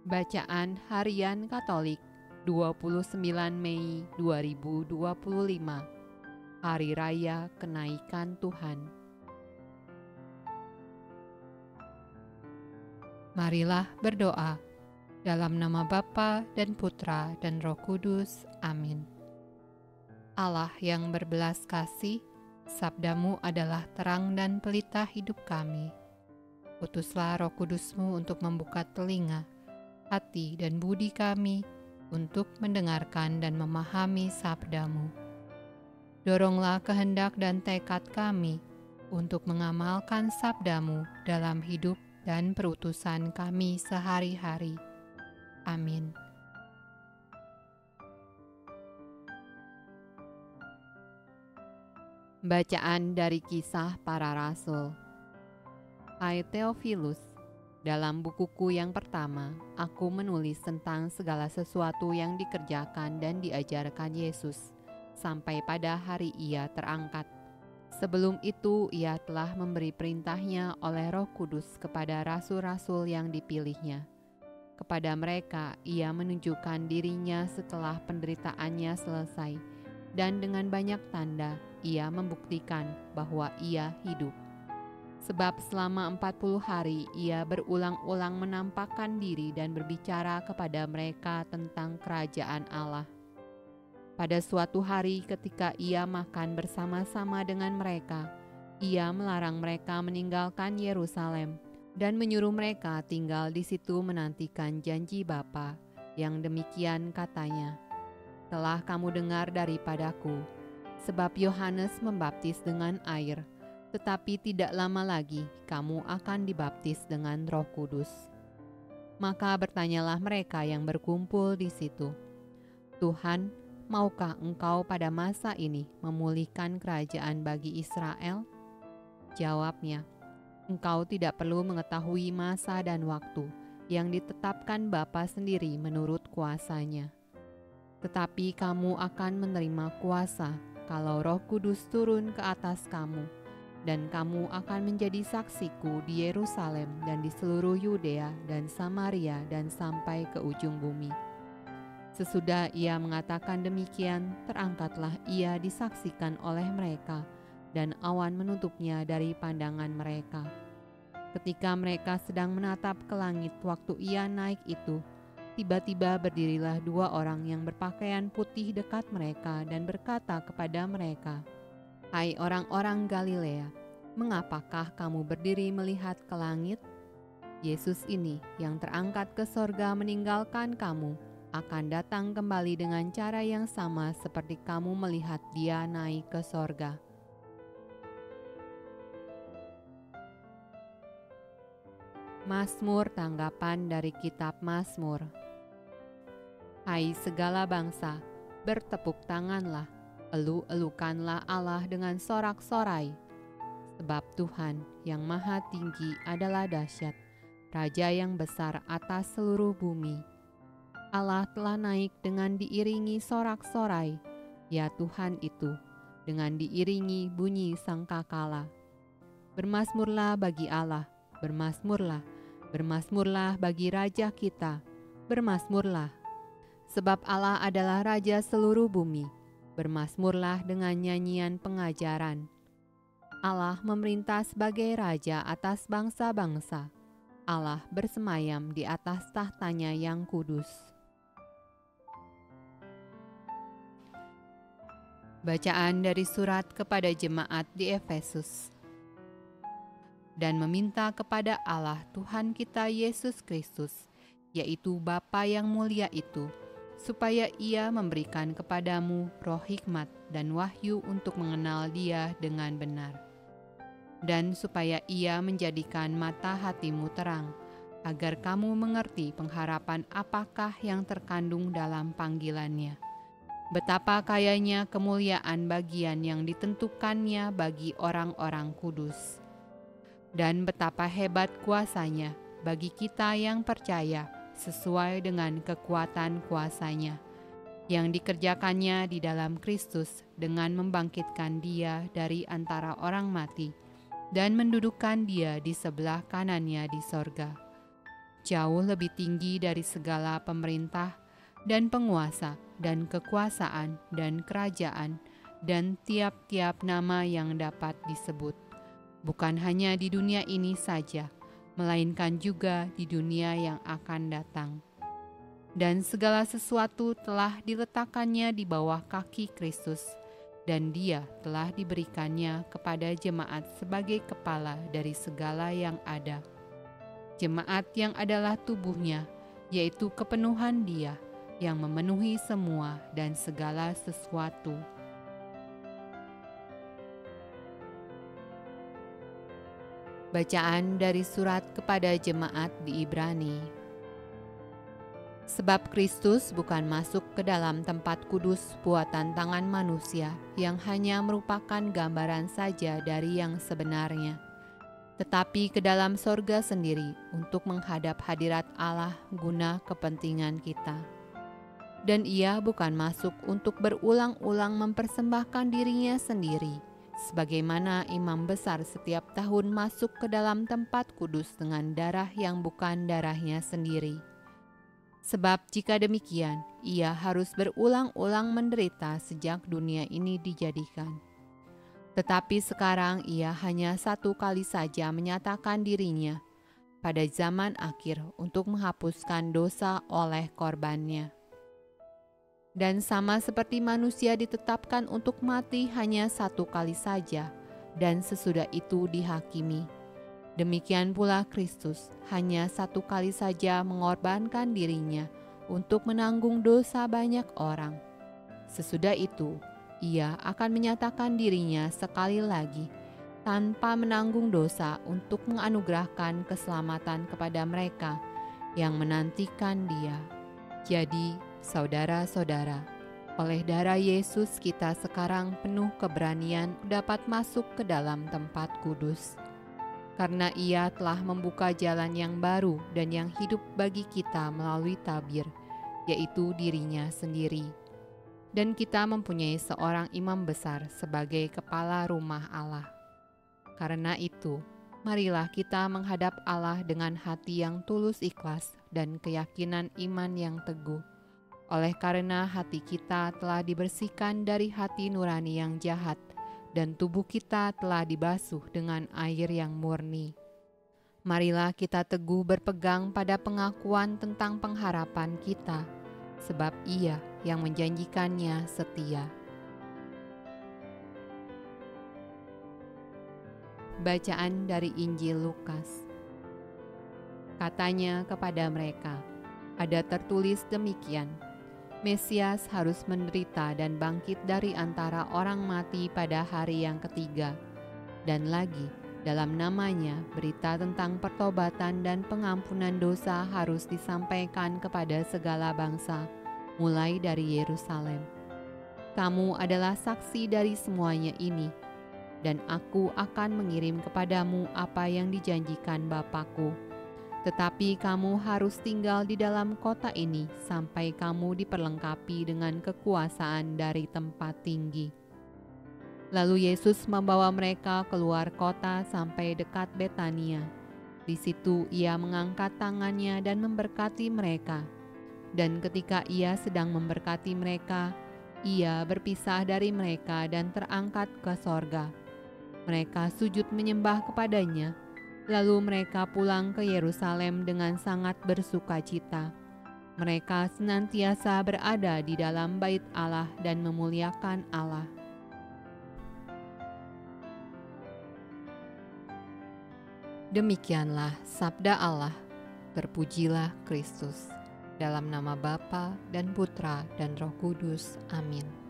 Bacaan Harian Katolik 29 Mei 2025, Hari Raya Kenaikan Tuhan. Marilah berdoa dalam nama Bapa dan Putra dan Roh Kudus. Amin. Allah yang berbelas kasih, sabdamu adalah terang dan pelita hidup kami. Utuslah Roh Kudusmu untuk membuka telinga, hati dan budi kami untuk mendengarkan dan memahami sabdamu. Doronglah kehendak dan tekad kami untuk mengamalkan sabdamu dalam hidup dan perutusan kami sehari-hari. Amin. Bacaan dari Kisah Para Rasul. Hai Theophilus, dalam bukuku yang pertama, aku menulis tentang segala sesuatu yang dikerjakan dan diajarkan Yesus, sampai pada hari Ia terangkat. Sebelum itu, Ia telah memberi perintahnya oleh Roh Kudus kepada rasul-rasul yang dipilihnya. Kepada mereka, Ia menunjukkan dirinya setelah penderitaannya selesai, dan dengan banyak tanda, Ia membuktikan bahwa Ia hidup. Sebab selama 40 hari Ia berulang-ulang menampakkan diri dan berbicara kepada mereka tentang kerajaan Allah. Pada suatu hari ketika Ia makan bersama-sama dengan mereka, Ia melarang mereka meninggalkan Yerusalem dan menyuruh mereka tinggal di situ menantikan janji Bapa, yang demikian katanya, "Telah kamu dengar daripadaku, sebab Yohanes membaptis dengan air, tetapi tidak lama lagi kamu akan dibaptis dengan Roh Kudus." Maka bertanyalah mereka yang berkumpul di situ, "Tuhan, maukah Engkau pada masa ini memulihkan kerajaan bagi Israel?" Jawabnya, "Engkau tidak perlu mengetahui masa dan waktu yang ditetapkan Bapa sendiri menurut kuasanya. Tetapi kamu akan menerima kuasa kalau Roh Kudus turun ke atas kamu, dan kamu akan menjadi saksiku di Yerusalem dan di seluruh Yudea dan Samaria dan sampai ke ujung bumi." Sesudah Ia mengatakan demikian, terangkatlah Ia disaksikan oleh mereka, dan awan menutupnya dari pandangan mereka. Ketika mereka sedang menatap ke langit waktu Ia naik itu, tiba-tiba berdirilah dua orang yang berpakaian putih dekat mereka dan berkata kepada mereka, "Hai orang-orang Galilea, mengapakah kamu berdiri melihat ke langit? Yesus ini yang terangkat ke sorga meninggalkan kamu, akan datang kembali dengan cara yang sama seperti kamu melihat Dia naik ke sorga." Mazmur tanggapan dari Kitab Mazmur. Hai segala bangsa, bertepuk tanganlah, elu-elukanlah Allah dengan sorak-sorai. Sebab Tuhan yang maha tinggi adalah dahsyat, Raja yang besar atas seluruh bumi. Allah telah naik dengan diiringi sorak-sorai, ya Tuhan itu, dengan diiringi bunyi sangkakala. Bermazmurlah bagi Allah, bermazmurlah, bermazmurlah bagi Raja kita, bermazmurlah. Sebab Allah adalah Raja seluruh bumi, bermazmurlah dengan nyanyian pengajaran. Allah memerintah sebagai Raja atas bangsa-bangsa, Allah bersemayam di atas tahtanya yang kudus. Bacaan dari surat kepada jemaat di Efesus. Dan meminta kepada Allah Tuhan kita Yesus Kristus, yaitu Bapa yang mulia itu, supaya Ia memberikan kepadamu roh hikmat dan wahyu untuk mengenal Dia dengan benar, dan supaya Ia menjadikan mata hatimu terang, agar kamu mengerti pengharapan apakah yang terkandung dalam panggilannya, betapa kayanya kemuliaan bagian yang ditentukannya bagi orang-orang kudus, dan betapa hebat kuasanya bagi kita yang percaya sesuai dengan kekuatan kuasanya, yang dikerjakannya di dalam Kristus dengan membangkitkan Dia dari antara orang mati dan mendudukkan Dia di sebelah kanannya di sorga. jauh lebih tinggi dari segala pemerintah dan penguasa dan kekuasaan dan kerajaan dan tiap-tiap nama yang dapat disebut, bukan hanya di dunia ini saja, melainkan juga di dunia yang akan datang. Dan segala sesuatu telah diletakkannya di bawah kaki Kristus, dan Dia telah diberikannya kepada jemaat sebagai kepala dari segala yang ada. Jemaat yang adalah tubuhnya, yaitu kepenuhan Dia yang memenuhi semua dan segala sesuatu. Bacaan dari surat kepada jemaat di Ibrani. Sebab Kristus bukan masuk ke dalam tempat kudus buatan tangan manusia yang hanya merupakan gambaran saja dari yang sebenarnya, tetapi ke dalam sorga sendiri untuk menghadap hadirat Allah guna kepentingan kita. Dan Ia bukan masuk untuk berulang-ulang mempersembahkan dirinya sendiri, sebagaimana imam besar setiap tahun masuk ke dalam tempat kudus dengan darah yang bukan darahnya sendiri. Sebab jika demikian, Ia harus berulang-ulang menderita sejak dunia ini dijadikan. Tetapi sekarang Ia hanya satu kali saja menyatakan dirinya pada zaman akhir untuk menghapuskan dosa oleh korbannya. Dan sama seperti manusia ditetapkan untuk mati hanya satu kali saja, dan sesudah itu dihakimi, demikian pula Kristus hanya satu kali saja mengorbankan dirinya untuk menanggung dosa banyak orang. Sesudah itu, Ia akan menyatakan dirinya sekali lagi tanpa menanggung dosa untuk menganugerahkan keselamatan kepada mereka yang menantikan Dia. Jadi, saudara-saudara, oleh darah Yesus kita sekarang penuh keberanian dapat masuk ke dalam tempat kudus. Karena Ia telah membuka jalan yang baru dan yang hidup bagi kita melalui tabir, yaitu dirinya sendiri. Dan kita mempunyai seorang imam besar sebagai kepala rumah Allah. Karena itu, marilah kita menghadap Allah dengan hati yang tulus ikhlas dan keyakinan iman yang teguh. Oleh karena hati kita telah dibersihkan dari hati nurani yang jahat, dan tubuh kita telah dibasuh dengan air yang murni. Marilah kita teguh berpegang pada pengakuan tentang pengharapan kita, sebab Ia yang menjanjikannya setia. Bacaan dari Injil Lukas. Katanya kepada mereka, ada tertulis demikian, Mesias harus menderita dan bangkit dari antara orang mati pada hari yang ketiga. Dan lagi, dalam namanya berita tentang pertobatan dan pengampunan dosa harus disampaikan kepada segala bangsa, mulai dari Yerusalem. Kamu adalah saksi dari semuanya ini, dan aku akan mengirim kepadamu apa yang dijanjikan Bapa-Ku. Tetapi kamu harus tinggal di dalam kota ini sampai kamu diperlengkapi dengan kekuasaan dari tempat tinggi. Lalu Yesus membawa mereka keluar kota sampai dekat Betania. Di situ Ia mengangkat tangannya dan memberkati mereka. Dan ketika Ia sedang memberkati mereka, Ia berpisah dari mereka dan terangkat ke sorga. Mereka sujud menyembah kepadanya. Lalu mereka pulang ke Yerusalem dengan sangat bersukacita. Mereka senantiasa berada di dalam bait Allah dan memuliakan Allah. Demikianlah sabda Allah. Terpujilah Kristus. Dalam nama Bapa dan Putra dan Roh Kudus. Amin.